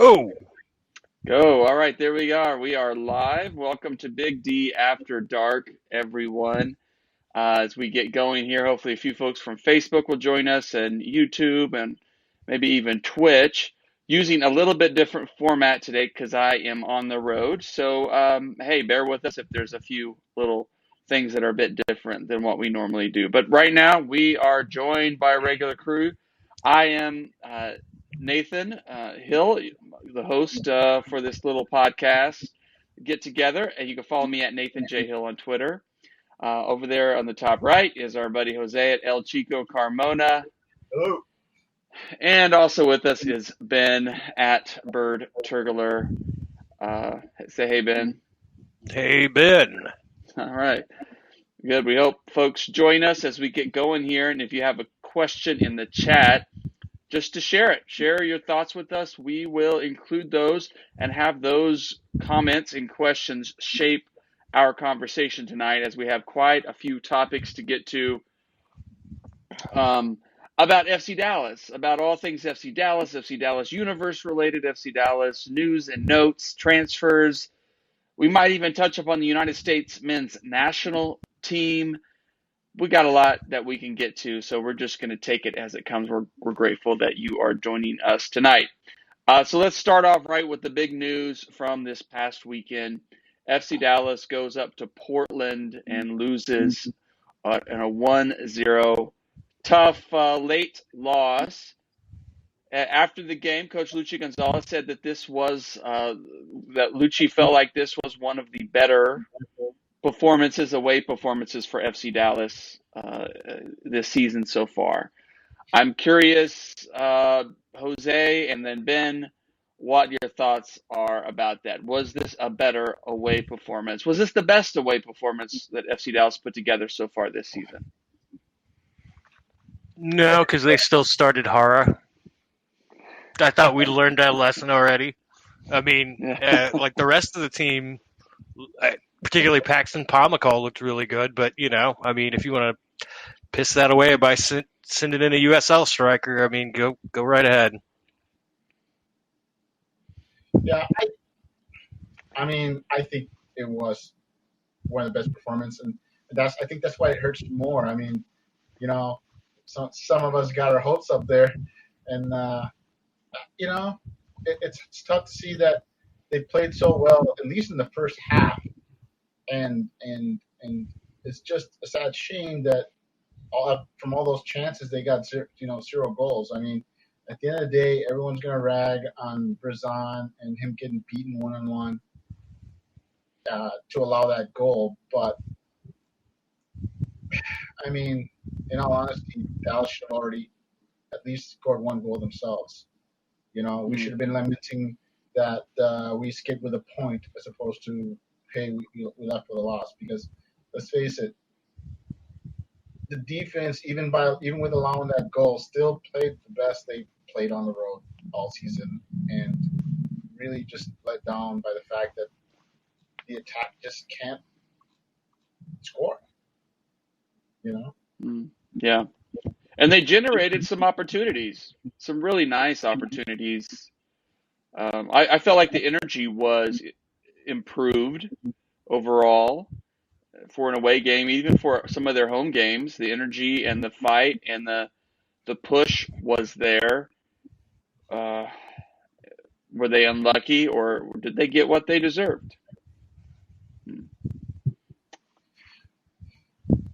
Oh, Go. All right, there we are. We are live. Welcome to Big D After Dark, everyone. As we get going here, hopefully a few folks from Facebook will join us and YouTube and maybe even Twitch using a little bit different format today because I am on the road. So, hey, bear with us if there's a few little things that are a bit different than what we normally do. But right now, we are joined by a regular crew. I am Nathan Hill, the host for this little podcast get together, and you can follow me at Nathan J. Hill on Twitter. Over there on the top right is our buddy Jose at El Chico Carmona. Hello. And also with us is Ben at Bird Turgler. Say hey, Ben. hey, Ben. All right. Good. We hope folks join us as we get going here. And if you have a question in the chat, just to share it. Share your thoughts with us. We will include those and have those comments and questions shape our conversation tonight as we have quite a few topics to get to about FC Dallas, about all things FC Dallas universe related, FC Dallas news and notes, transfers. We might even touch upon the United States men's national team. We got a lot that we can get to, so we're just going to take it as it comes. We're grateful that you are joining us tonight. So let's start off right with the big news from this past weekend. FC Dallas goes up to Portland and loses in a 1-0 tough late loss. After the game, Coach Luchi Gonzalez said that that Luchi felt like this was one of the better away performances for FC Dallas this season so far. I'm curious, Jose and then Ben, what your thoughts are about that. Was this a better away performance? Was this the best away performance that FC Dallas put together so far this season? No, because they still started Hara. I thought we learned that lesson already. I mean, Yeah. like the rest of the team, particularly Paxton Pomacall looked really good. But I mean, if you want to piss that away by sending in a USL striker, I mean, go right ahead. Yeah, I think it was one of the best performances, and I think that's why it hurts more. I mean, you know, some of us got our hopes up there, and you know, it's tough to see that they played so well, at least in the first half, and it's just a sad shame that from all those chances they got zero goals. I mean, at the end of the day, everyone's gonna rag on Brazan and him getting beaten one-on-one to allow that goal. But I mean, in all honesty, Dallas should have already at least scored one goal themselves. We should have been lamenting that we escaped with a point as opposed to, hey, we left with a loss. Because let's face it, the defense, even with allowing that goal, still played the best they played on the road all season, and really just let down by the fact that the attack just can't score. Yeah. And they generated some opportunities, some really nice opportunities. I felt like the energy was improved overall for an away game, even for some of their home games. The energy and the fight and the push was there. Uh, were they unlucky, or did they get what they deserved?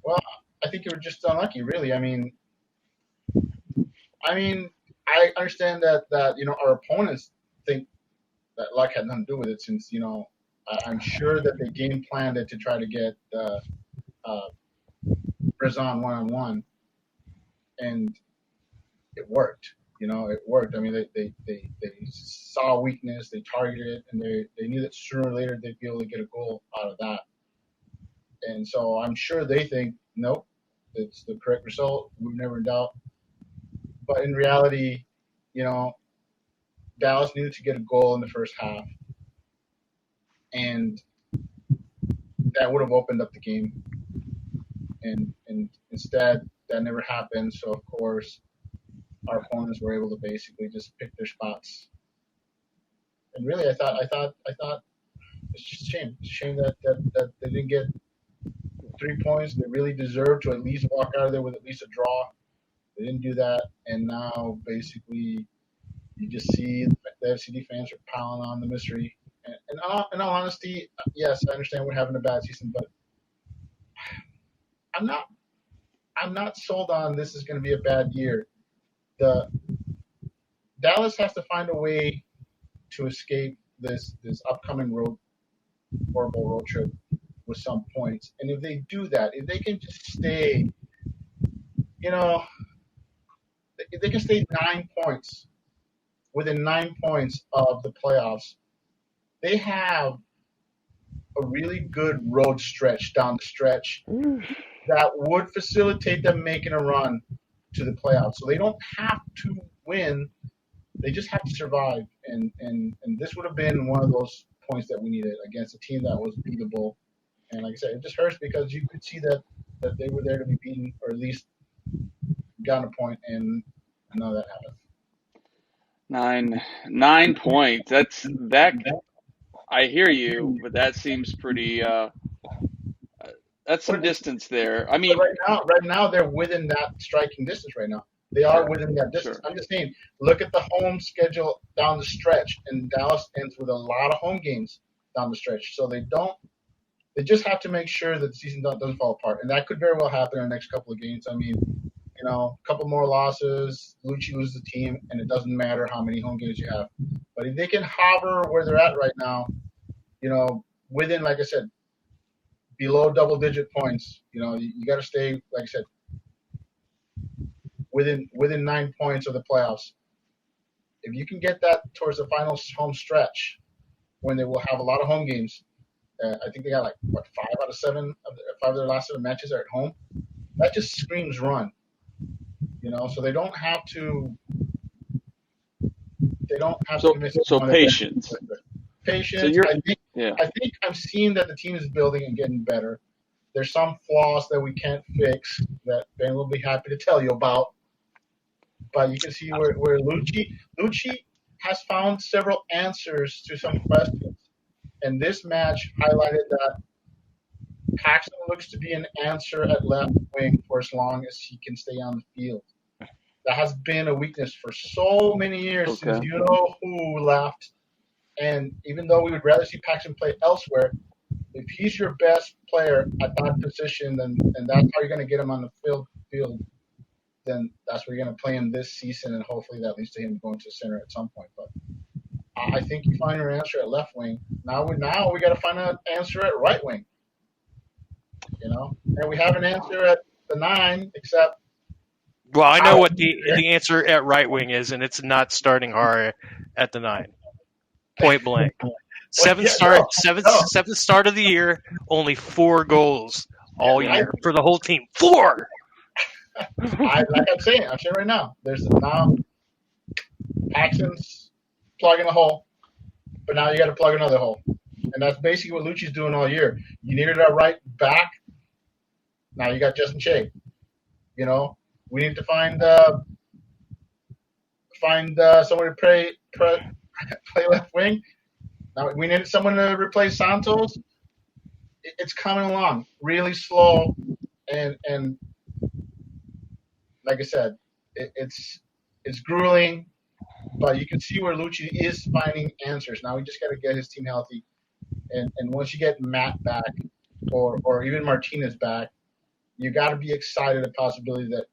Well, I think you were just unlucky, really. I understand that our opponents think that luck had nothing to do with it, since I'm sure that they game planned it to try to get Brazon one-on-one, and it worked. It worked. I mean, they saw weakness, they targeted it, and they knew that sooner or later they'd be able to get a goal out of that. And so I'm sure they think, nope, it's the correct result. We're never in doubt. But in reality, Dallas needed to get a goal in the first half, and that would have opened up the game. And instead, that never happened. So of course, our opponents were able to basically just pick their spots. And really, I thought it's just a shame. It's a shame that they didn't get 3 points. They really deserved to at least walk out of there with at least a draw. They didn't do that, and now basically you just see the FCD fans are piling on the mystery. And in all honesty, yes, I understand we're having a bad season, but I'm not sold on this is going to be a bad year. The Dallas has to find a way to escape this upcoming horrible road trip with some points. And if they do that, if they can just stay, if they can stay 9 points, within 9 points of the playoffs, they have a really good road stretch down the stretch that would facilitate them making a run to the playoffs. So they don't have to win. They just have to survive. And this would have been one of those points that we needed against a team that was beatable. And like I said, it just hurts because you could see that they were there to be beaten, or at least gotten a point, and none of that happened. 9 points. That. I hear you, but that seems pretty. That's some distance there. I mean, right now they're within that striking distance. Right now, they are within that distance. Sure. I'm just saying, look at the home schedule down the stretch, and Dallas ends with a lot of home games down the stretch. So they just have to make sure that the season doesn't fall apart, and that could very well happen in the next couple of games. I mean, a couple more losses, Lucci loses the team, and it doesn't matter how many home games you have. But if they can hover where they're at right now, within, like I said, below double-digit points, you got to stay, like I said, within 9 points of the playoffs. If you can get that towards the final home stretch, when they will have a lot of home games, I think they got 5 out of 7 of their last 7 matches are at home. That just screams run. So they don't have to. They don't have to miss it. So patience. Patience. So I think I'm seeing that the team is building and getting better. There's some flaws that we can't fix that Ben will be happy to tell you about. But you can see where Lucci has found several answers to some questions. And this match highlighted that Paxton looks to be an answer at left wing for as long as he can stay on the field. That has been a weakness for so many years since who left. And even though we would rather see Paxton play elsewhere, if he's your best player at that position, then that's how you're going to get him on the field. Then that's where you're going to play him this season, and hopefully that leads to him going to center at some point. But I think you find your answer at left wing. Now we got to find an answer at right wing. And we have an answer at the 9, except. Well, I know what the answer at right wing is, and it's not starting Hara at the 9. Point blank. Seventh start of the year, only 4 goals all year for the whole team. 4. I'm saying right now, there's now Paxton's plugging a hole, but now you got to plug another hole, and that's basically what Lucci's doing all year. You needed a right back. Now you got Justin Shea. We need to find someone to play left wing. Now we needed someone to replace Santos. It's coming along really slow, and like I said, it's grueling, but you can see where Lucci is finding answers. Now we just got to get his team healthy, and once you get Matt back, or even Martinez back, you got to be excited at the possibility that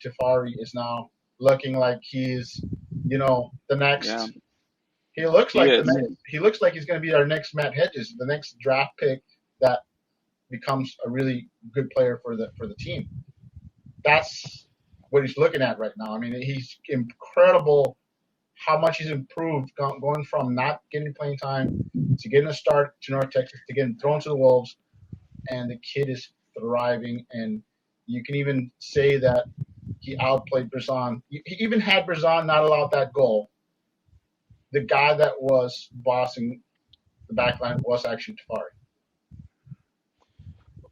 Tafari is now looking like he's the next. Yeah. He looks like he's going to be our next Matt Hedges, the next draft pick that becomes a really good player for the team. That's what he's looking at right now. I mean, he's incredible how much he's improved going from not getting playing time to getting a start to North Texas to getting thrown to the Wolves, and the kid is thriving. And you can even say that he outplayed Brazan. He even had Brazan not allowed that goal. The guy that was bossing the back line was actually Tafari.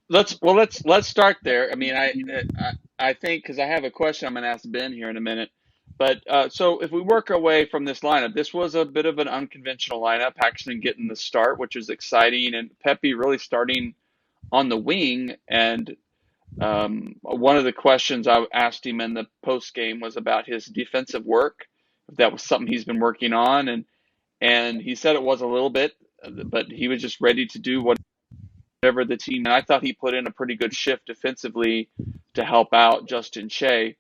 Let's start there. I mean, I think, because I have a question I'm going to ask Ben here in a minute. But so if we work our way from this lineup, this was a bit of an unconventional lineup. Paxton getting the start, which was exciting, and Pepe really starting on the wing. And one of the questions I asked him in the post game was about his defensive work, if that was something he's been working on, and he said it was a little bit, but he was just ready to do whatever the team. And I thought he put in a pretty good shift defensively to help out Justin Shea.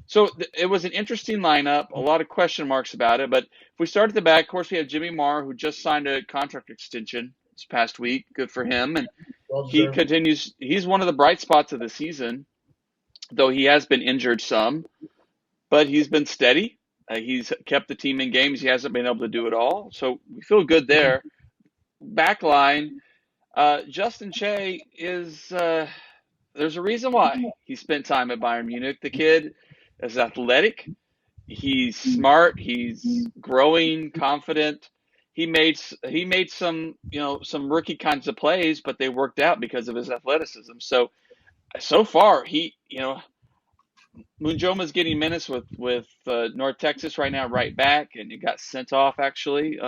So it was an interesting lineup, a lot of question marks about it. But if we start at the back, of course, we have Jimmy Marr, who just signed a contract extension this past week. Good for him. And Well he deserved. continues. He's one of the bright spots of the season, though he has been injured some. But he's been steady. He's kept the team in games. He hasn't been able to do it all. So we feel good there. Back line, Justin Shea is there's a reason why he spent time at Bayern Munich. The kid is athletic. He's smart. He's growing, confident. He made some some rookie kinds of plays, but they worked out because of his athleticism. So far Munjoma's getting minutes with North Texas right now, right back, and he got sent off actually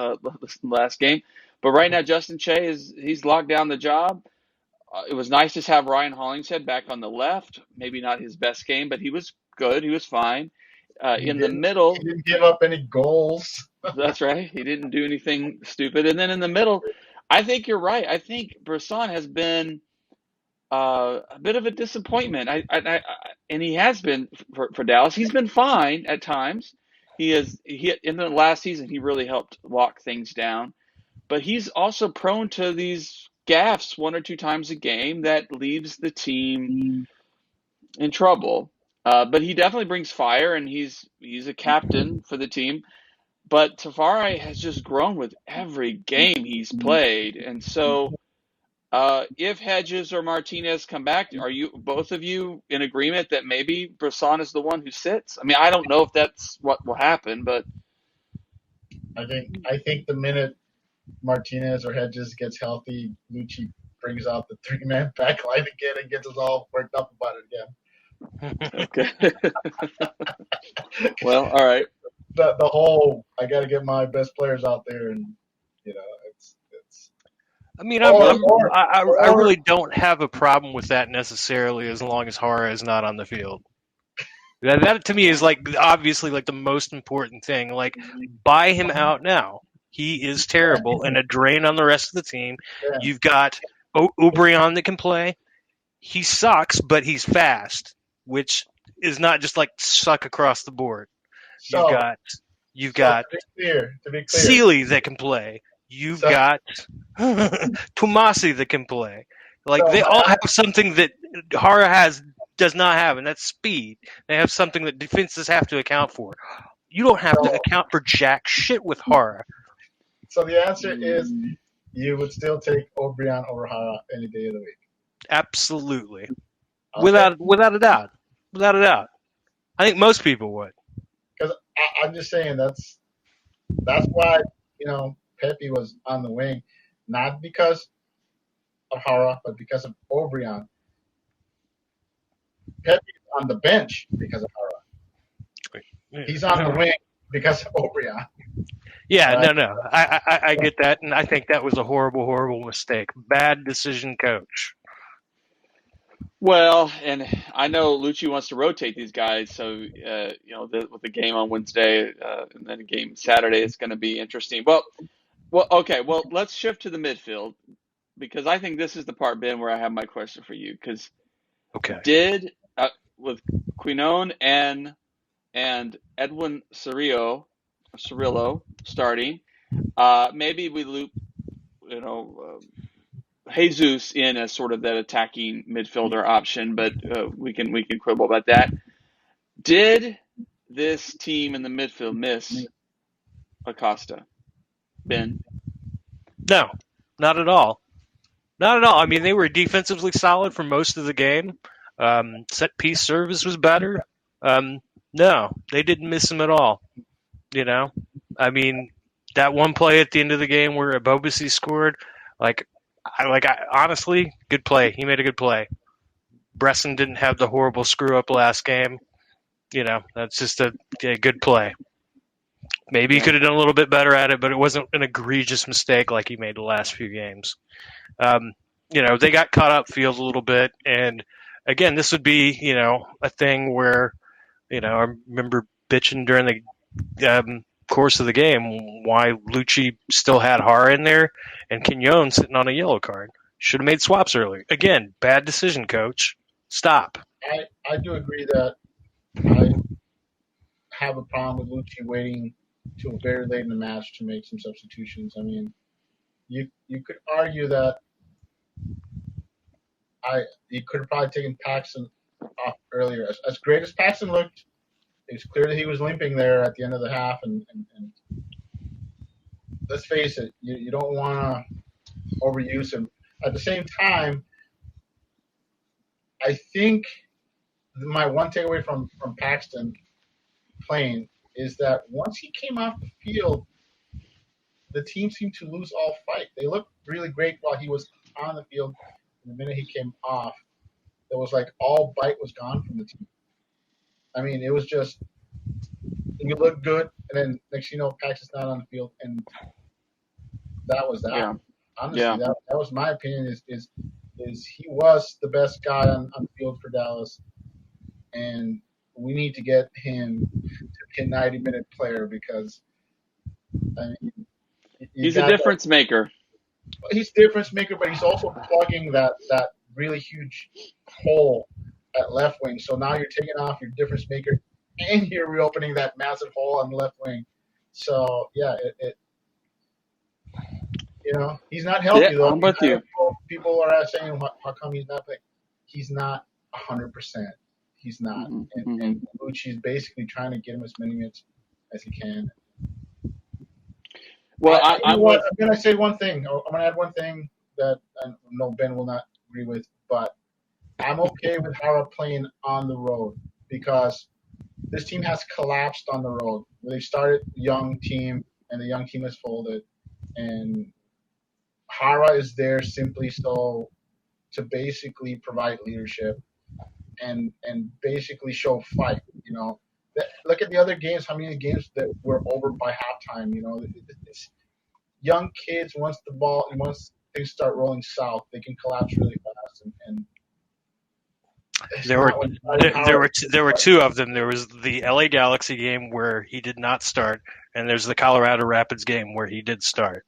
last game. But right now, Justin Shea he's locked down the job. It was nice to have Ryan Hollingshead back on the left. Maybe not his best game, but he was good. He was fine. In the middle, He didn't give up any goals. that's right. He didn't do anything stupid. And then in the middle, I think you're right. I think Brisson has been a bit of a disappointment. And he has been for Dallas. He's been fine at times. He in the last season he really helped lock things down, but he's also prone to these gaffes one or two times a game that leaves the team in trouble. But he definitely brings fire, and he's a captain for the team. But Tafari has just grown with every game he's played, and so. If Hedges or Martinez come back, are you both of you in agreement that maybe Brisson is the one who sits? I mean, I don't know if that's what will happen, but I think the minute Martinez or Hedges gets healthy, Lucci brings out the 3-man back line again and gets us all worked up about it again. okay. Well, all right. The whole I got to get my best players out there, and it's. I mean, Or- I really don't have a problem with that necessarily, as long as Hara is not on the field. That to me is obviously the most important thing. Buy him out now. He is terrible and a drain on the rest of the team. Yeah. You've got O'Brien that can play. He sucks, but he's fast, which is not just suck across the board. So, You've got to be clear, Sealy that can play. You've got Tomasi that can play. They all have something that Hara does not have, and that's speed. They have something that defenses have to account for. You don't have to account for jack shit with Hara. So the answer is you would still take O'Brien over Hara any day of the week. Absolutely. Okay. Without a doubt. Without a doubt. I think most people would. Because I'm just saying that's why Pepe was on the wing, not because of Hara, but because of O'Brien. Pepe's on the bench because of Hara. He's on the wing because of O'Brien. Yeah, Right. no. I get that, and I think that was a horrible, horrible mistake. Bad decision, coach. Well, and I know Lucci wants to rotate these guys, so with the game on Wednesday and then a game Saturday, it's going to be interesting. Well, okay. Well, let's shift to the midfield, because I think this is the part, Ben, where I have my question for you. Because Okay. with Quinone and Edwin Cirillo starting, maybe we loop Jesus in as sort of that attacking midfielder option, but we can quibble about that. Did this team in the midfield miss Acosta, Ben? No, not at all. Not at all. I mean, they were defensively solid for most of the game. Set piece service was better. No, they didn't miss him at all. I mean, that one play at the end of the game where Bobasi scored, honestly, good play. He made a good play. Bresson didn't have the horrible screw up last game. That's just a good play. Maybe he could have done a little bit better at it, but it wasn't an egregious mistake like he made the last few games. They got caught up field a little bit, and again, this would be, a thing where, I remember bitching during the course of the game why Lucci still had Hara in there and Quignon sitting on a yellow card. Should have made swaps earlier. Again, bad decision, coach. Stop. I do agree that I have a problem with Lucci waiting till very late in the match to make some substitutions. I mean, you could argue that you could have probably taken Paxton off earlier. As great as Paxton looked, it was clear that he was limping there at the end of the half. And let's face it, you don't want to overuse him. At the same time, I think my one takeaway from Paxton playing is that once he came off the field, the team seemed to lose all fight. They looked really great while he was on the field. And the minute he came off, it was like all bite was gone from the team. I mean, it was just you look good, and then next thing you know, Paxton's not on the field, and that was that. Yeah. Honestly, that was my opinion. Is he was the best guy on the field for Dallas, and we need to get him to be a 90-minute player because I mean, he's a difference maker. He's a difference maker, but he's also plugging that really huge hole at left wing. So now you're taking off your difference maker, and you're reopening that massive hole on the left wing. So yeah, he's not healthy though. I'm with you. People are saying how come he's not playing. He's not 100%. He's not, and Lucci's basically trying to get him as many minutes as he can. Well, I'm going to say one thing. I'm going to add one thing that I know Ben will not agree with, but I'm okay with Hara playing on the road because this team has collapsed on the road. They started a young team, and the young team has folded, and Hara is there simply to basically provide leadership and basically show fight. Look at the other games. How many games that were over by halftime? It's young kids. Once things start rolling south, they can collapse really fast. And there were two of them. There was the LA Galaxy game where he did not start, and there's the Colorado Rapids game where he did start.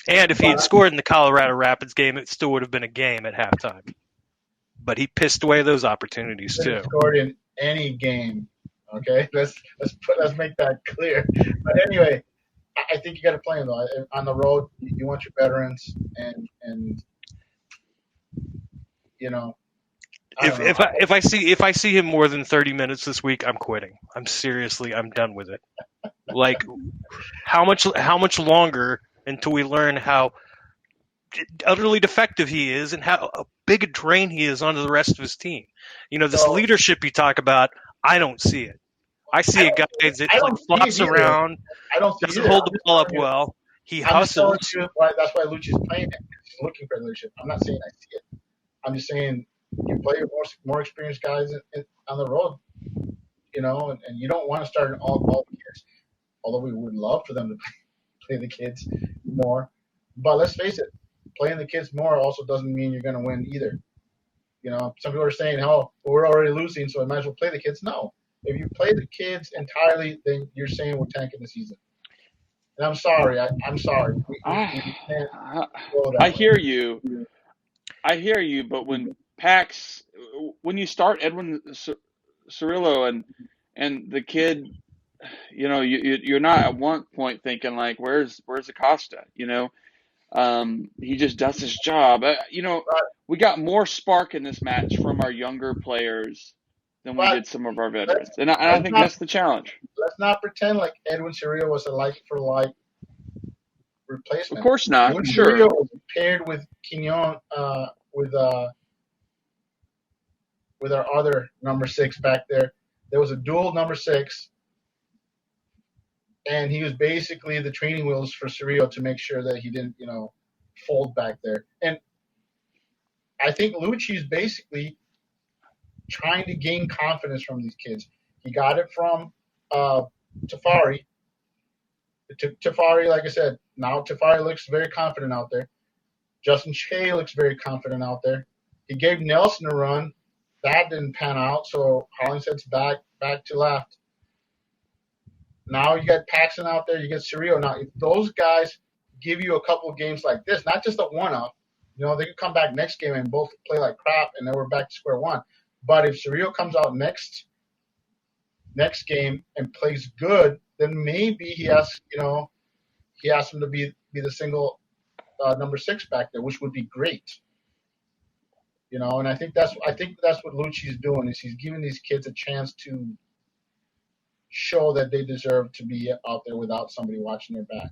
And if he had scored in the Colorado Rapids game, it still would have been a game at halftime. But he pissed away those opportunities too. Scored in any game. Okay, let's make that clear. But anyway, I think you got to play him though. On the road, you want your veterans, and If I see him more than 30 minutes this week, I'm quitting. I'm done with it. Like, how much longer until we learn how utterly defective he is and how big a drain he is onto the rest of his team? This leadership you talk about, I don't see it. I see a guy that flops around, doesn't hold the ball up well. He hustles. That's why Lucci's playing it. He's looking for leadership. I'm not saying I see it. I'm just saying you play with more experienced guys on the road, and you don't want to start all the kids. Although we would love for them to play the kids more. But let's face it, playing the kids more also doesn't mean you're going to win either. Some people are saying, "Oh, well, we're already losing, so I might as well play the kids." No. If you play the kids entirely, then you're saying we're tanking the season. And I'm sorry. I'm sorry. We can't go that I way. hear you, but when you start Edwin Cirillo and the kid, you're not at one point thinking like, where's Acosta? He just does his job. We got more spark in this match from our younger players than we did some of our veterans, and I think that's the challenge. Let's not pretend like Edwin Cirillo was a like-for-like replacement. Of course not. Edwin Sure. Cirillo was paired with Quignon, with our other number 6 back there. There was a dual number 6, and he was basically the training wheels for Cirillo to make sure that he didn't, fold back there. And I think Lucci's basically trying to gain confidence from these kids. He got it from Tafari. Tafari, like I said, now Tafari looks very confident out there. Justin Shea looks very confident out there. He gave Nelson a run. That didn't pan out, so Hollingshead's back to left. Now you got Paxton out there. You get Cerrillo. Now, if those guys give you a couple of games like this, not just a one-off, they could come back next game and both play like crap, and then we're back to square one. But if Cerrillo comes out next game and plays good, then maybe he has him to be the single number 6 back there, which would be great. And I think that's what Lucci's doing, is he's giving these kids a chance to show that they deserve to be out there without somebody watching their back.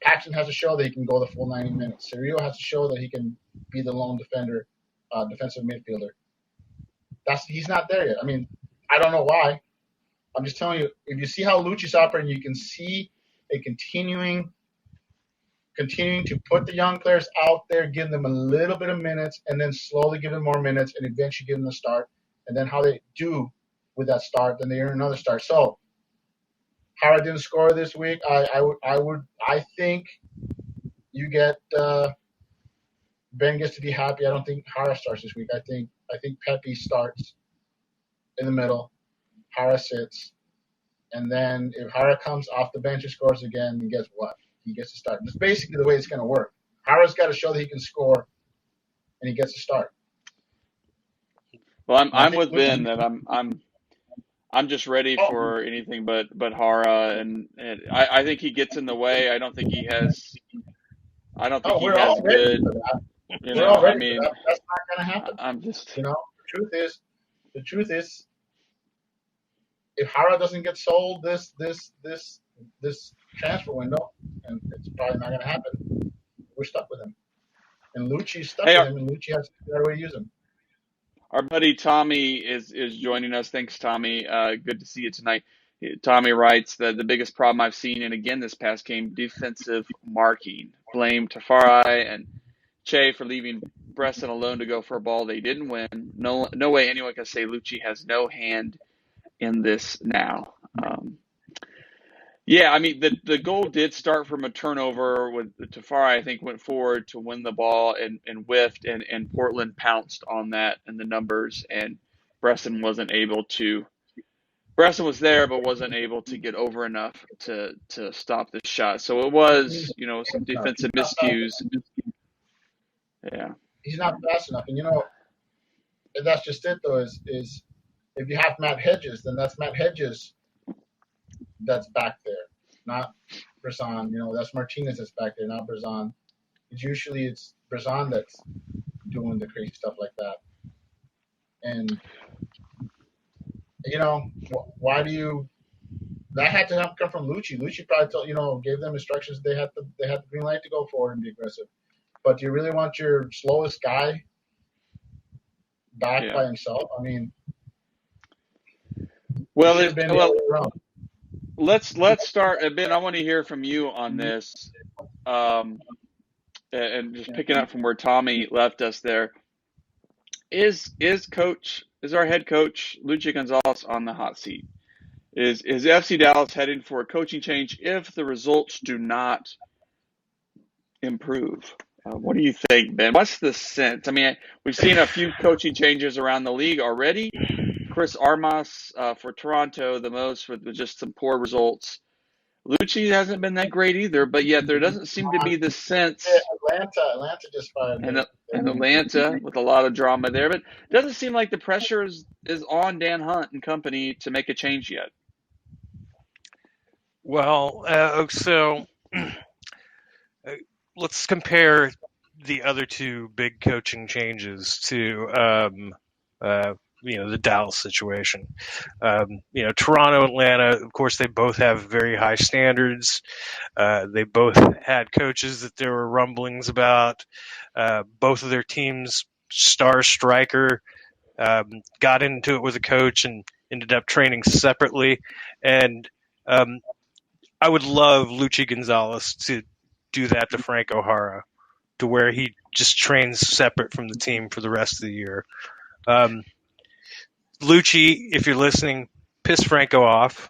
Paxton has to show that he can go the full 90 minutes. Cerrillo has to show that he can be the lone defender, defensive midfielder. He's not there yet. I mean, I don't know why. I'm just telling you, if you see how Lucci's operating, you can see a continuing to put the young players out there, give them a little bit of minutes, and then slowly give them more minutes, and eventually give them the start. And then how they do with that start, then they earn another start. So Hara didn't score this week. I think you get Ben gets to be happy. I don't think Hara starts this week. I think Pepe starts in the middle. Hara sits, and then if Hara comes off the bench and scores again, then guess what? He gets to start. That's basically the way it's going to work. Hara's got to show that he can score, and he gets to start. Well, I'm with Ben that I'm just ready for anything but Hara, and I think he gets in the way. I don't think he has. I don't think he has good. We're all ready for that. That's not going to happen. I'm just. The truth is, if Hara doesn't get sold this transfer window, and it's probably not going to happen, we're stuck with him. And Lucci's stuck with him, and Lucci has to figure out a way to use him. Our buddy Tommy is joining us. Thanks, Tommy. Good to see you tonight. Tommy writes that the biggest problem I've seen, and again this past game, defensive marking. Blame Tafari and Che for leaving Bresson alone to go for a ball they didn't win. No way anyone can say Lucci has no hand in this now. Yeah, I mean, the goal did start from a turnover with Tafari, I think, went forward to win the ball and whiffed, and Portland pounced on that in the numbers, and Bresson was there, but wasn't able to get over enough to stop the shot. So it was, some defensive miscues. Yeah. He's not fast enough. And, that's just it, though, is if you have Matt Hedges, then that's Matt Hedges that's back there, not Bresson. That's Martinez that's back there, not Bresson. It's Bresson that's doing the crazy stuff like that. And, why do you – that had to come from Lucci. Lucci probably gave them instructions. They had the green light to go forward and be aggressive. But do you really want your slowest guy back by himself? I mean – let's start. Ben, I want to hear from you on this, and just picking up from where Tommy left us there. Is our head coach Luchi Gonzalez on the hot seat? Is FC Dallas heading for a coaching change if the results do not improve? What do you think, Ben? What's the sense? I mean, we've seen a few coaching changes around the league already. Chris Armas for Toronto, the most with just some poor results. Lucci hasn't been that great either, but yet there doesn't seem to be the sense. Atlanta just fired. And Atlanta with a lot of drama there, but it doesn't seem like the pressure is on Dan Hunt and company to make a change yet. Well, so let's compare the other two big coaching changes to the Dallas situation. Toronto, Atlanta, of course, they both have very high standards. They both had coaches that there were rumblings about. Both of their teams' star striker got into it with a coach and ended up training separately. And I would love Lucci Gonzalez to do that to Franco Jara, to where he just trains separate from the team for the rest of the year. Lucci, if you're listening, piss Franco off.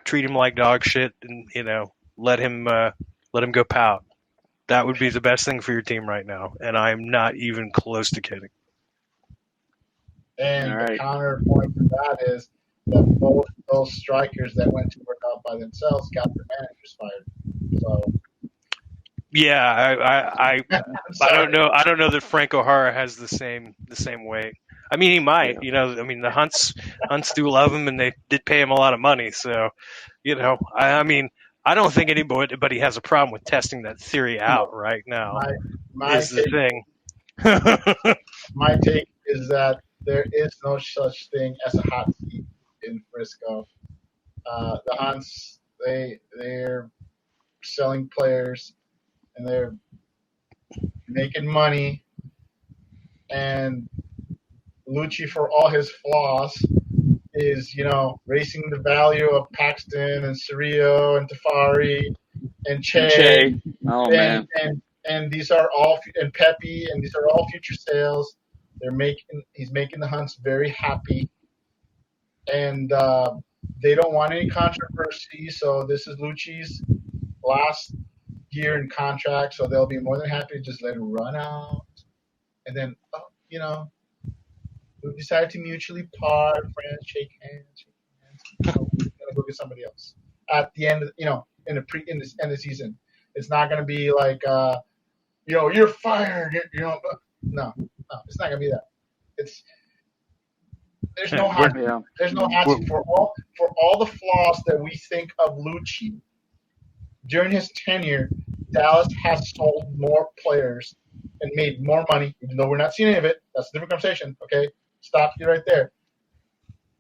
Treat him like dog shit, and let him go pout. That would be the best thing for your team right now, and I'm not even close to kidding. And All the right. counterpoint to that is that both those strikers that went to work out by themselves got their managers fired. So Yeah, I sorry. don't know. I don't know that Frank O'Hara has the same weight. I mean, he might. Yeah. I mean, the Hunts do love him, and they did pay him a lot of money. So, I mean, I don't think anybody has a problem with testing that theory out right now. My Is the take, thing. my take is that there is no such thing as a hot seat in Frisco. The Hunts, they're selling players and they're making money. And Lucci, for all his flaws, is raising the value of Paxton and Cerrillo and Tafari and Che. Oh man. And these are all and Pepe, and these are all future sales. He's making the Hunts very happy, and they don't want any controversy. So this is Lucci's last year in contract, so they'll be more than happy to just let it run out, and then we decided to mutually part, friends, shake hands. We're gonna go get somebody else at the end. In the end of the season, it's not gonna be like you're fired. No, it's not gonna be that. There's no hot. Yeah. There's no hot seat for all the flaws that we think of Lucci. During his tenure, Dallas has sold more players and made more money, even though we're not seeing any of it. That's a different conversation. Okay, stop you right there.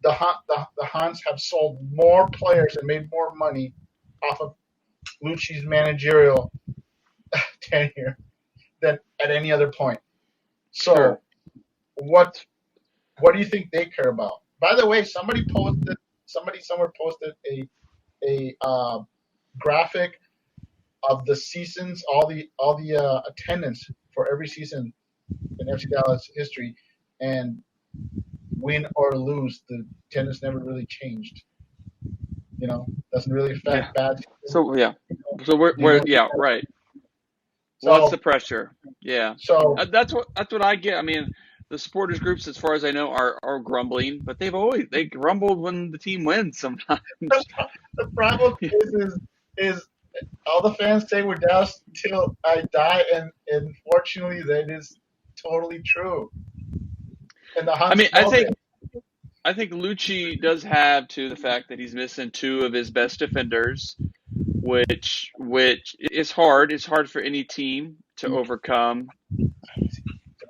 The Hunts have sold more players and made more money off of Lucci's managerial tenure than at any other point. So, Sure. what do you think they care about? By the way, somebody somewhere posted a graphic of the seasons, all the attendance for every season in FC Dallas history, and win or lose, the attendance never really changed. Doesn't really affect bad seasons. So yeah. So we're right. What's the pressure? Yeah. So That's what I get. I mean, the supporters groups, as far as I know, are grumbling, but they grumbled when the team wins sometimes. the problem is all the fans say we're Dallas till I die, and fortunately that is totally true. And the Hunts I mean, know I think Lucci does have to the fact that he's missing two of his best defenders, which is hard. It's hard for any team to overcome.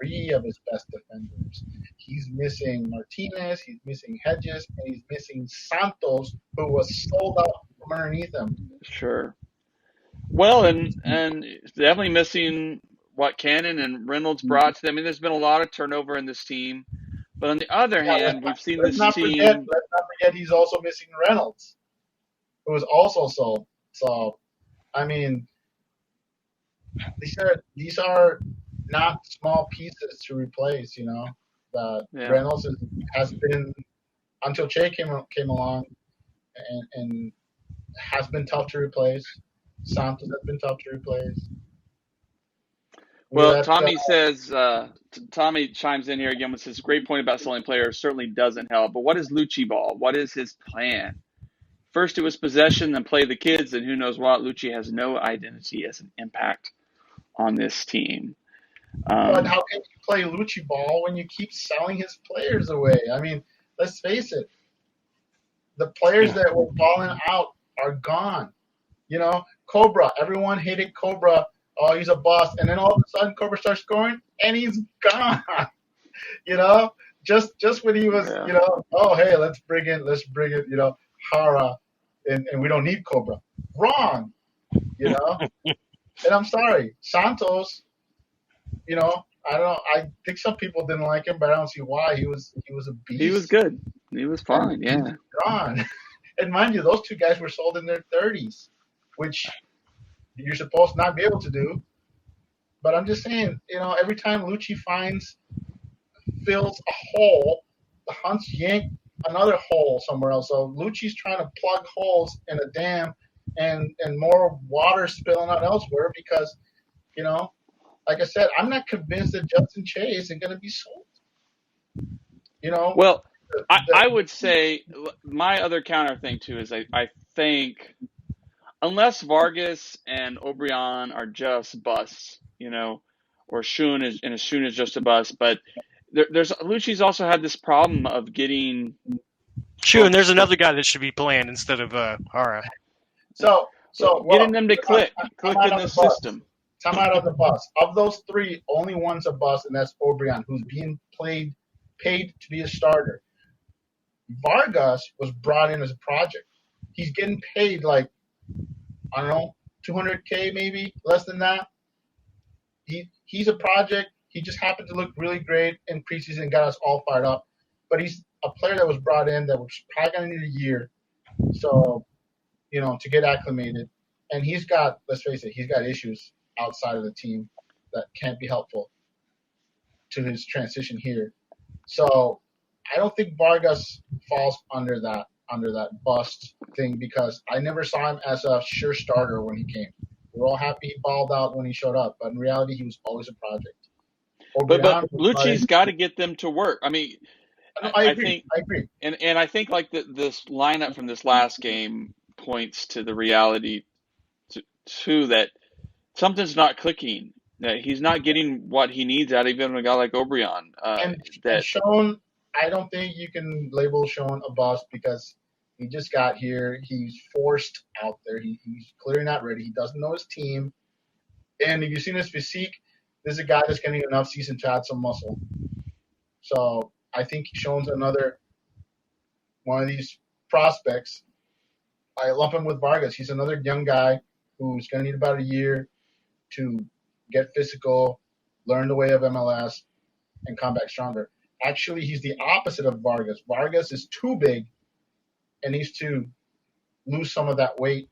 three of his best defenders. He's missing Martinez, he's missing Hedges, and he's missing Santos, who was sold out from underneath him. Sure. Well, and definitely missing what Cannon and Reynolds brought to them. I mean, there's been a lot of turnover in this team. But on the other hand, we've seen this team. Let's not forget he's also missing Reynolds, who was also sold. So, I mean, these are not small pieces to replace. Reynolds has been, until Che came along, and has been tough to replace. Santos has been tough to replace. Well, Tommy says, Tommy chimes in here again with his great point about selling players certainly doesn't help. But what is Lucci ball? What is his plan? First, it was possession, then play the kids, and who knows what. Lucci has no identity as an impact on this team. But how can you play Lucci ball when you keep selling his players away? I mean, let's face it. The players that were falling out are gone. Cobra. Everyone hated Cobra. Oh, he's a bust. And then all of a sudden, Cobra starts scoring, and he's gone. Just when he was, oh, hey, let's bring it, Hara, and we don't need Cobra. Wrong. And I'm sorry, Santos. I don't know. I think some people didn't like him, but I don't see why. He was a beast. He was good. He was fine. Yeah. Gone. And mind you, those two guys were sold in their 30s, which you're supposed to not be able to do. But I'm just saying, every time Lucci fills a hole, the Hunt's yanked another hole somewhere else. So Lucci's trying to plug holes in a dam, and more water spilling out elsewhere because, like I said, I'm not convinced that Justin Che isn't going to be sold. Well, I would say my other counter thing too is I think unless Vargas and O'Brien are just busts, or Shun is just a bust, but there's Lucci's also had this problem of getting. True, and there's another guy that should be playing instead of Hara. So getting them to click in the system. Time out on the bus. Of those three, only one's a bust, and that's O'Brien, who's being paid to be a starter. Vargas was brought in as a project. He's getting paid like, I don't know, $200K maybe, less than that. He's a project. He just happened to look really great in preseason and got us all fired up. But he's a player that was brought in that was probably going to need a year, so to get acclimated. And he's got, let's face it, he's got issues outside of the team that can't be helpful to his transition here. So I don't think Vargas falls under that bust thing because I never saw him as a sure starter when he came. We're all happy he balled out when he showed up, but in reality, he was always a project. But Lucci's got to get them to work. I mean, I agree. And I think like this lineup from this last game points to the reality too that something's not clicking. That he's not getting what he needs out of even a guy like O'Brien. And Sean, I don't think you can label Sean a bust because he just got here. He's forced out there. He's clearly not ready. He doesn't know his team. And if you've seen his physique, this is a guy that's getting enough season to add some muscle. So I think Sean's another one of these prospects. I lump him with Vargas. He's another young guy who's going to need about a year to get physical, learn the way of MLS, and come back stronger. Actually, he's the opposite of Vargas. Vargas is too big and needs to lose some of that weight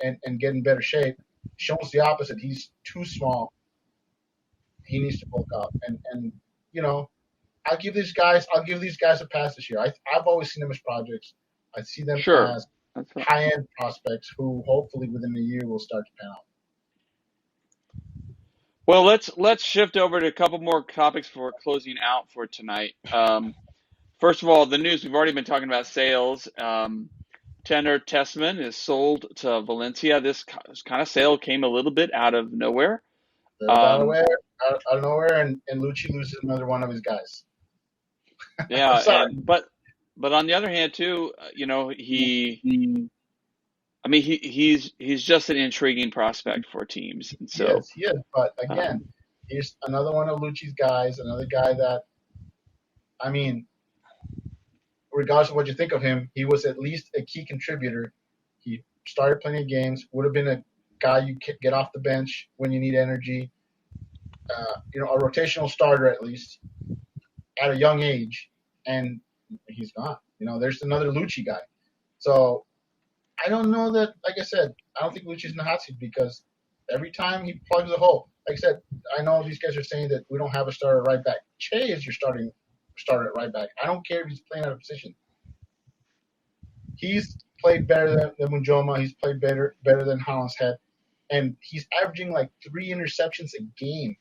and get in better shape. Sean's the opposite. He's too small. He needs to bulk up. And I'll give these guys a pass this year. I've always seen them as projects. I see them as high-end prospects who hopefully within a year will start to pan out. Well, let's shift over to a couple more topics for closing out for tonight. First of all, the news we've already been talking about sales. Tanner Tessman is sold to Valencia. This kind of sale came a little bit out of nowhere. Out of nowhere, and Lucci loses another one of his guys. Yeah, but on the other hand, too, he's just an intriguing prospect for teams. And so yes, he is. But again, he's another one of Lucci's guys, another guy that, regardless of what you think of him, he was at least a key contributor. He started plenty of games, would have been a guy you get off the bench when you need energy, a rotational starter at least at a young age, and he's gone. There's another Lucci guy. So I don't know that, like I said, I don't think Lucci's in the hot seat because every time he plugs a hole, like I said, I know these guys are saying that we don't have a starter right back. Che is your starter at right back. I don't care if he's playing out of position. He's played better than Munjoma. He's played better than Hollinshead. And he's averaging like 3 interceptions a game.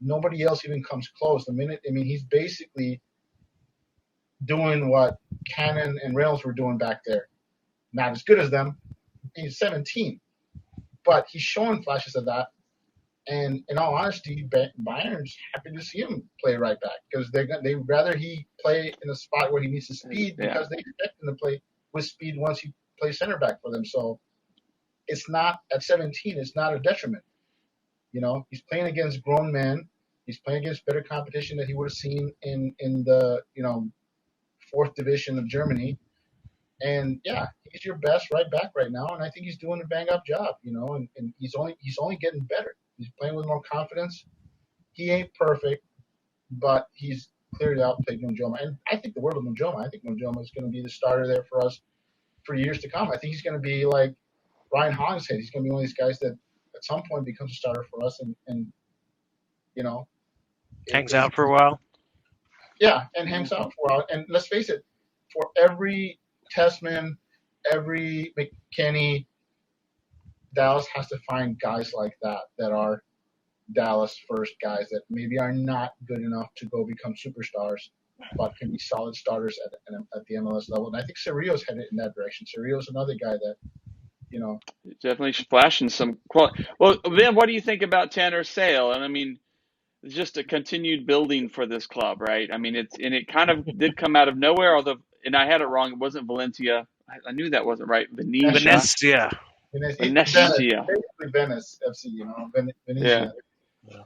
Nobody else even comes close. He's basically doing what Cannon and Reynolds were doing back there. Not as good as them. He's 17. But he's showing flashes of that. And in all honesty, Bayern's happy to see him play right back because they'd rather he play in a spot where he needs the speed because they expect him to play with speed once he plays center back for them. So it's not at 17. It's not a detriment. He's playing against grown men. He's playing against better competition that he would have seen in the 4th division of Germany. And yeah, he's your best right back right now, and I think he's doing a bang up job. And he's only getting better. He's playing with more confidence. He ain't perfect, but he's clearly outplayed Munjoma. And I think the word of Munjoma. I think Munjoma is going to be the starter there for us for years to come. I think he's going to be like Ryan Hollingshead. He's going to be one of these guys that at some point becomes a starter for us and hangs out for a while. Yeah, and hangs out for a while. And let's face it, for every Testman, every McKinney, Dallas has to find guys like that are Dallas first guys that maybe are not good enough to go become superstars, but can be solid starters at the MLS level. And I think Cerrillo's headed in that direction. Cerrillo's another guy that, you know, Definitely flashing some quality. Well, then what do you think about Tanner Sale? And I mean, it's just a continued building for this club, right? I mean, it kind of did come out of nowhere, although, and I had it wrong. It wasn't Valencia. I knew that wasn't right. Venetia. Venezia. Venetia. Basically Venice FC, you know, Venezia. Yeah.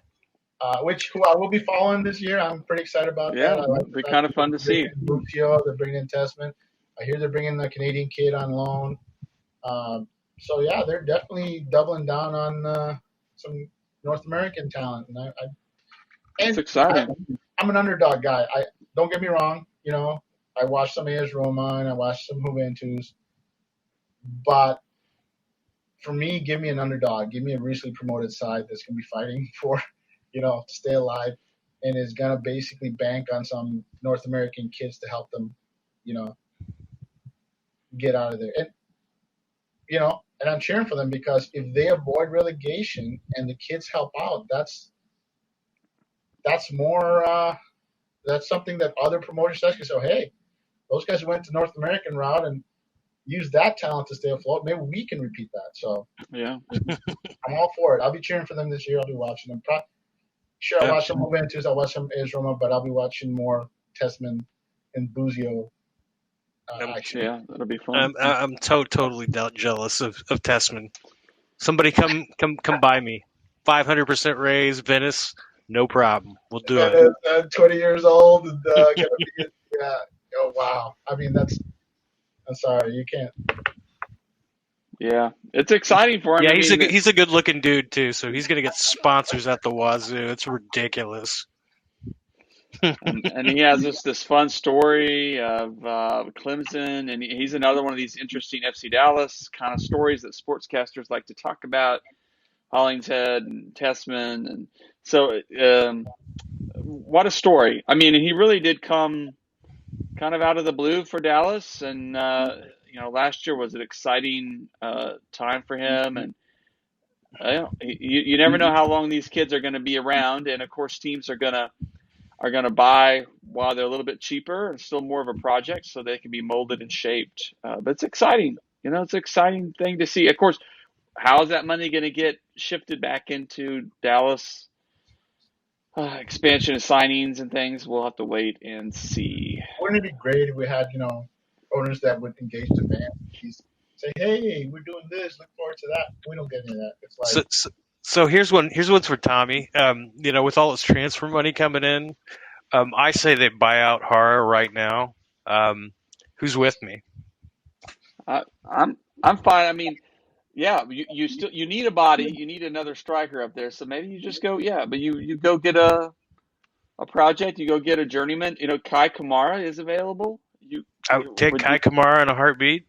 Who I will be following this year. I'm pretty excited about Yeah, that. it'll be kind of fun to see. Lucio, they're bringing in Testman. I hear they're bringing the Canadian kid on loan. So yeah, they're definitely doubling down on some North American talent, and It's exciting. I'm an underdog guy. Don't get me wrong. You know, I watched some AS Roma and I watched some Juventus, but for me, give me an underdog. Give me a recently promoted side that's going to be fighting for, you know, to stay alive, and is going to basically bank on some North American kids to help them, you know, get out of there. And, you know, and I'm cheering for them because if they avoid relegation and the kids help out, that's more, that's something that other promoters can say, hey, those guys went to North American route and use that talent to stay afloat. Maybe we can repeat that. So Yeah. I'm all for it. I'll be cheering for them this year. I'll be watching them. Sure, I'll watch some Juventus. I'll watch some AS Roma, but I'll be watching more Testman and Buzio. Yeah, that'll be fun. I'm totally jealous of Testman. Somebody come by me. 500% raise, Venice, no problem. We'll do it. 20 years old. And, yeah. Oh, wow. I mean, I'm sorry. You can't. Yeah, it's exciting for him. Yeah, I mean, he's a good looking dude too, so he's gonna get sponsors at the wazoo. It's ridiculous. and he has this fun story of Clemson, and he's another one of these interesting FC Dallas kind of stories that sportscasters like to talk about. Hollingshead and Testman, and so what a story. I mean, he really did come kind of out of the blue for Dallas, and you know, last year was an exciting time for him, and you never know how long these kids are going to be around, and of course teams are going to buy while they're a little bit cheaper and still more of a project, so they can be molded and shaped. But it's exciting, you know, it's an exciting thing to see. Of course, how is that money going to get shifted back into Dallas expansion of signings and things? We'll have to wait and see. Wouldn't it be great if we had, you know, owners that would engage the fans? Say, hey, we're doing this. Look forward to that. We don't get any of that. It's like so here's one's for Tommy. You know, with all this transfer money coming in, I say they buy out Hara right now. Who's with me? I'm fine. I mean, yeah, you need a body. You need another striker up there. So maybe you just go, but you go get a project. You go get a journeyman. You know, Kai Kamara is available. I would take Kai Kamara in a heartbeat.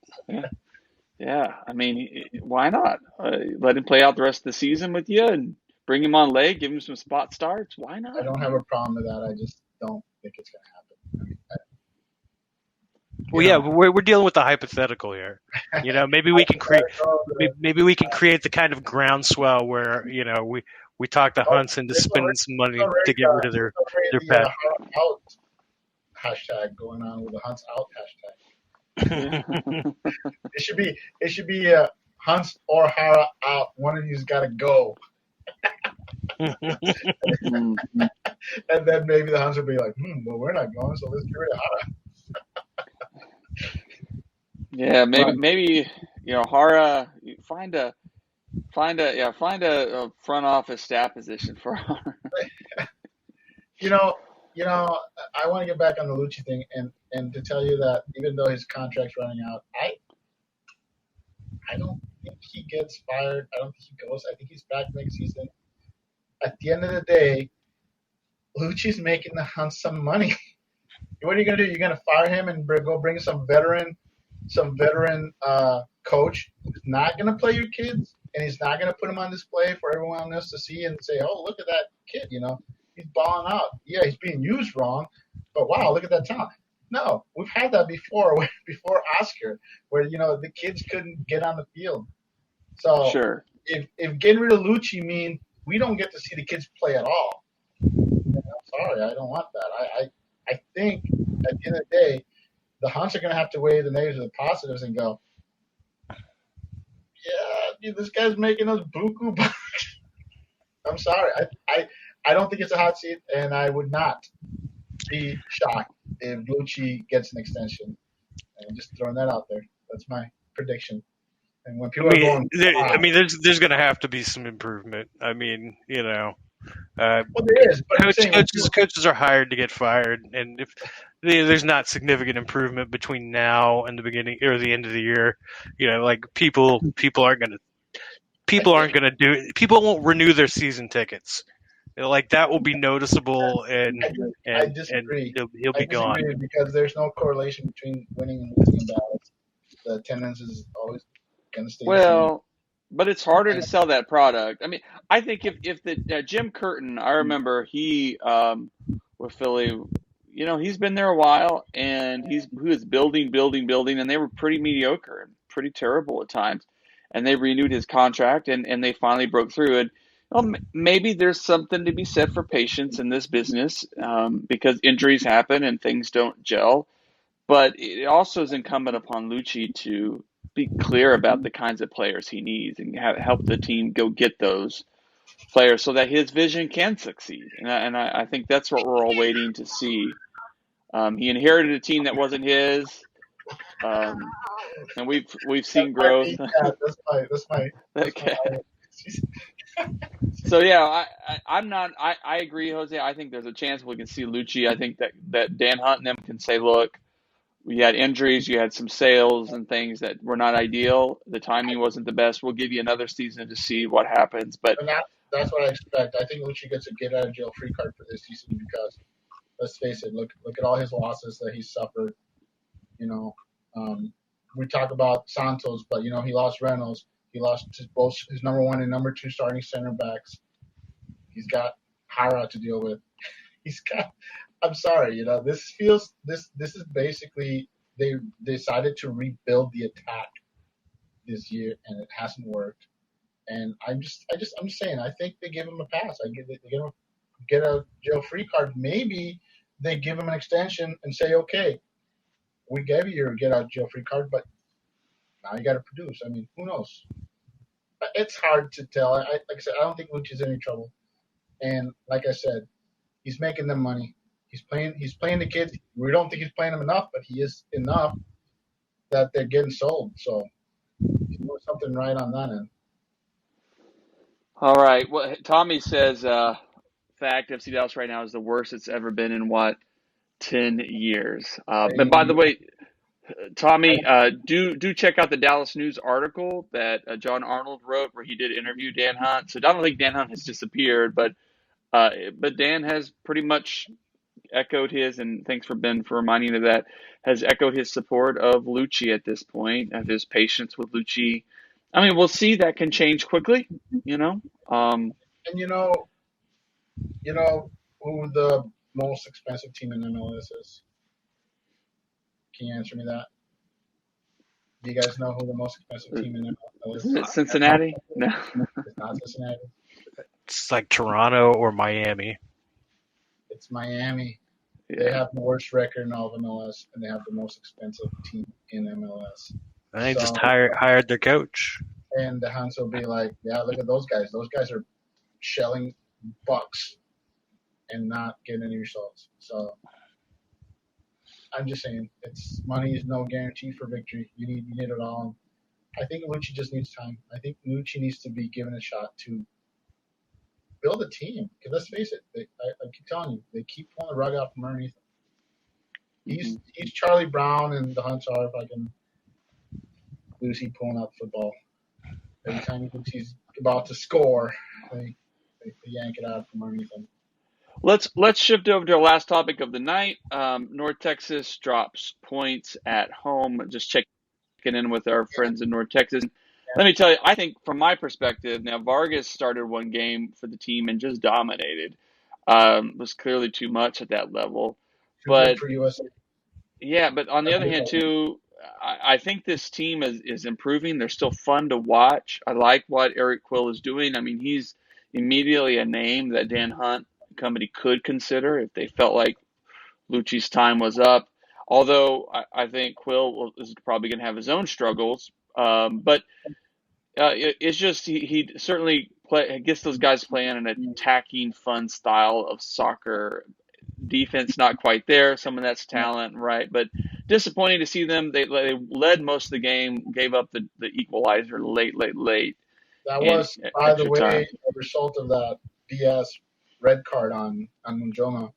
Yeah. I mean, why not? Let him play out the rest of the season with you and bring him on leg, give him some spot starts. Why not? I don't have a problem with that. I just don't think it's going to happen. Well, yeah, we're dealing with the hypothetical here. You know, maybe we can create the kind of groundswell where, you know, we talk the Hunts into spending some money to get rid of their pet. Out hashtag going on with the Hunts out hashtag. It should be Hunts or Hara out. One of you's got to go. And then maybe the Hunts will be like, well, we're not going, so let's get rid of Hara. Yeah, maybe you know, Hara, find a front office staff position for Hara. You know, I want to get back on the Lucci thing and to tell you that even though his contract's running out, I don't think he gets fired. I don't think he goes. I think he's back next season. At the end of the day, Lucci's making the Hunt some money. What are you going to do? You're going to fire him and go bring some veteran coach who's not going to play your kids, and he's not going to put him on display for everyone else to see and say, oh, look at that kid, you know, he's balling out. Yeah, he's being used wrong, oh wow, look at that talent. No, we've had that before before Oscar, where the kids couldn't get on the field. So Sure. if getting rid of Lucci means we don't get to see the kids play at all, then I'm sorry, I don't want that. I think at the end of the day, the Hunts are going to have to weigh the negatives and the positives and go, yeah, dude, this guy's making us buku bucks. I'm sorry. I don't think it's a hot seat, and I would not be shocked if Lucci gets an extension. And just throwing that out there. That's my prediction. And when people are going, wow, there's going to have to be some improvement. well, there is, but I'm saying coaches are hired to get fired, and if there's not significant improvement between now and the beginning or the end of the year, like people aren't going to people won't renew their season tickets. Like that will be noticeable, and I disagree. He'll be gone because there's no correlation between winning and losing in ballots. The attendance is always going to stay. Well, but it's harder to sell that product. I mean, I think if the Jim Curtin, I remember he with Philly, he's been there a while, and he was building, and they were pretty mediocre and pretty terrible at times, and they renewed his contract, and they finally broke through. And maybe there's something to be said for patience in this business, because injuries happen and things don't gel. But it also is incumbent upon Lucci to be clear about the kinds of players he needs and help the team go get those players so that his vision can succeed. And I think that's what we're all waiting to see. He inherited a team that wasn't his, and we've seen growth. That's my okay. So yeah, I agree, Jose. I think there's a chance we can see Lucci. I think that Dan Hunt and them can say, look, we had injuries, you had some sales and things that were not ideal. The timing wasn't the best. We'll give you another season to see what happens. But that's what I expect. I think Lucci gets a get out of jail free card for this season because, let's face it, look at all his losses that he suffered. We talk about Santos, but he lost Reynolds. He lost both his number 1 and number 2 starting center backs. He's got Hara to deal with. He's got. I'm sorry, this is basically they decided to rebuild the attack this year, and it hasn't worked. And I'm just saying, I think they give him a pass. They give him get a jail free card. Maybe they give him an extension and say, okay, we gave you your get out jail free card, but now you got to produce. I mean, who knows? It's hard to tell. Like I said, I don't think Lucci's in any trouble. And like I said, he's making them money. He's playing the kids. We don't think he's playing them enough, but he is enough that they're getting sold. So he's doing something right on that end. All right. Well, Tommy says, fact, FC Dallas right now is the worst it's ever been in 10 years. And by the way, Tommy, do check out the Dallas News article that John Arnold wrote, where he did interview Dan Hunt. So I don't think Dan Hunt has disappeared, but Dan has pretty much echoed his, and thanks for Ben for reminding of that, has echoed his support of Lucci at this point, of his patience with Lucci. I mean, we'll see. That can change quickly, And you know who the most expensive team in MLS is? Can you answer me that? Do you guys know who the most expensive team in MLS is? Is it Cincinnati? No. It's not Cincinnati. It's like Toronto or Miami. It's Miami. Yeah. They have the worst record in all of MLS, and they have the most expensive team in MLS. And they just hired their coach. And the Hunts will be like, yeah, look at those guys. Those guys are shelling bucks and not getting any results. So I'm just saying, money is no guarantee for victory. You need it all. I think Lucci just needs time. I think Lucci needs to be given a shot to build a team. Because let's face it, I keep telling you, they keep pulling the rug out from underneath him. He's Charlie Brown, and the Hunts are fucking Lucy pulling out the football. Every time he thinks he's about to score, they yank it out from underneath him. Let's shift over to our last topic of the night. North Texas drops points at home. Just checking in with our friends in North Texas. Let me tell you, I think from my perspective, now Vargas started one game for the team and just dominated. Was clearly too much at that level. too good But for USA. yeah, but on the other hand, too, I think this team is improving. They're still fun to watch. I like what Eric Quill is doing. I mean, he's immediately a name that Dan Hunt company could consider if they felt like Lucci's time was up. Although I think is probably going to have his own struggles. But it's just he certainly gets those guys playing an attacking, fun style of soccer. Defense not quite there. Some of that's talent, right? But disappointing to see them. They led most of the game, gave up the equalizer late That in was, by the extra way, time. a result of that BS red card on Munjoma,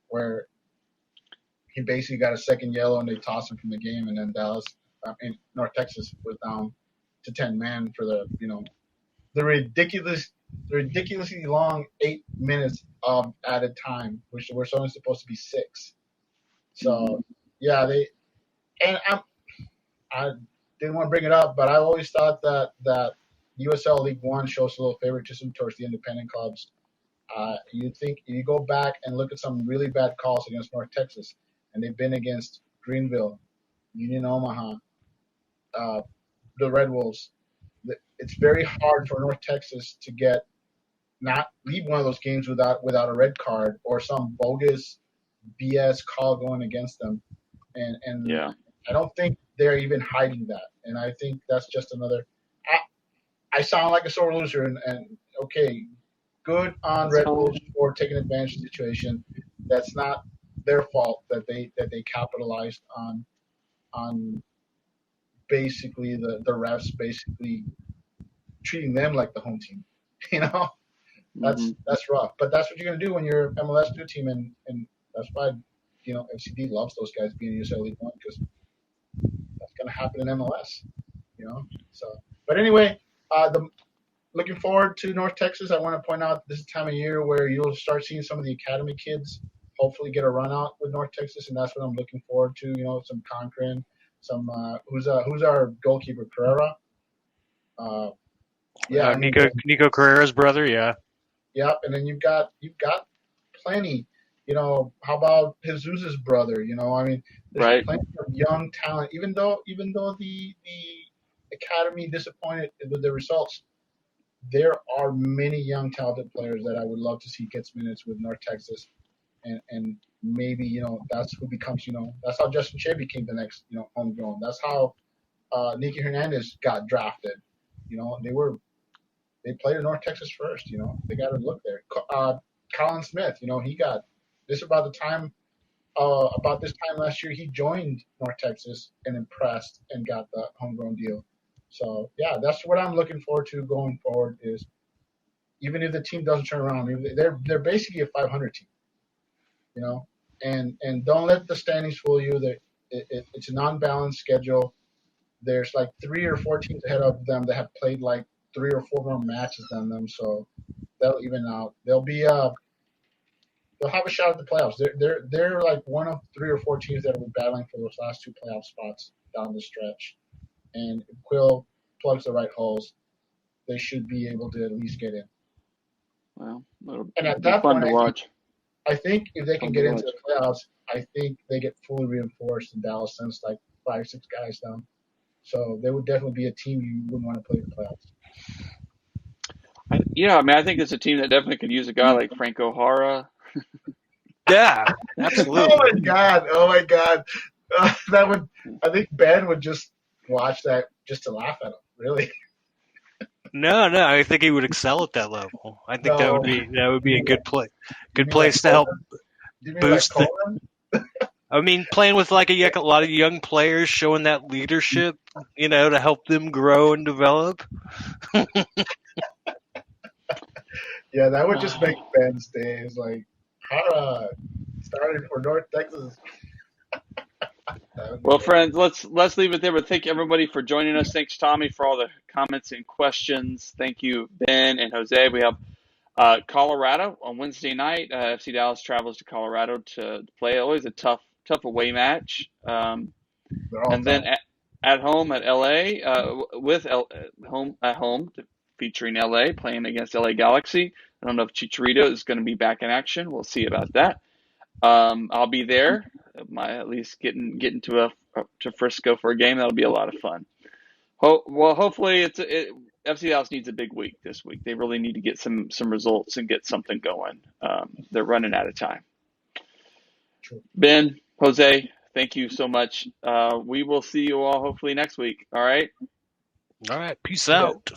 where he basically got a second yellow and they tossed him from the game, and then North Texas was down to 10 man for the ridiculously long 8 minutes of added time, which were only supposed to be 6. So yeah, I didn't want to bring it up, but I always thought that USL League One shows a little favoritism towards the independent clubs. You go back and look at some really bad calls against North Texas, and they've been against Greenville, Union Omaha, the Red Wolves. It's very hard for North Texas to not leave one of those games without a red card or some bogus BS call going against them. And Yeah. I don't think they're even hiding that. And I think that's just another. I sound like a sore loser, and okay, good on That's Red fine. Bulls for taking advantage of the situation. That's not their fault that they capitalized on basically the refs basically treating them like the home team. That's rough. But that's what you're gonna do when you're MLS 2 team, and that's why FCD loves those guys being in USL League One, because that's gonna happen in MLS. So, but anyway, looking forward to North Texas. I want to point out this is the time of year where you'll start seeing some of the academy kids hopefully get a run out with North Texas, and that's what I'm looking forward to. Some Conkrin, some who's our goalkeeper, Carrera. Nico Carrera's brother, yeah. Yep, and then you've got plenty. How about Jesus' brother? I mean, there's Right. plenty of young talent. Even though the academy disappointed with the results, there are many young talented players that I would love to see get minutes with North Texas, and maybe that's who becomes that's how Justin Shea became the next homegrown. That's how Nicky Hernandez got drafted. They played at North Texas first. They got to look there. Colin Smith, he got this about this time last year. He joined North Texas and impressed and got the homegrown deal. So yeah, that's what I'm looking forward to going forward. Is even if the team doesn't turn around, they're basically a 500 team. And don't let the standings fool you. It's an unbalanced schedule. There's like 3 or 4 teams ahead of them that have played like 3 or 4 more matches than them, so they'll even out. They'll have a shot at the playoffs. They're like one of 3 or 4 teams that will be battling for those last 2 playoff spots down the stretch. And if Quill plugs the right holes, they should be able to at least get in. Well, it'll And at be that fun point, to watch. I think if they can Fun get to into watch. the playoffs, I think they get fully reinforced, and Dallas sends like 5, 6 guys down. So they would definitely be a team you wouldn't want to play in the playoffs. I think it's a team that definitely could use a guy like Franco Hara. Yeah, absolutely. Oh my God! I think Ben would just watch that just to laugh at him. Really? No, I think he would excel at that level. I think that would be a good place to help boost like I mean, playing with like a lot of young players, showing that leadership, to help them grow and develop. Yeah, that would just make Ben's days like Hara started for North Texas. Well, friends, let's leave it there. But thank everybody for joining us. Thanks, Tommy, for all the comments and questions. Thank you, Ben and Jose. We have Colorado on Wednesday night. FC Dallas travels to Colorado to play. Always a tough away match. And then at home at LA home featuring LA playing against LA Galaxy. I don't know if Chicharito is going to be back in action. We'll see about that. I'll be there. At least getting to Frisco for a game. That'll be a lot of fun. Hopefully FC Dallas needs a big week this week. They really need to get some results and get something going. They're running out of time. True. Ben, Jose, thank you so much. We will see you all hopefully next week. All right. All right. Peace out.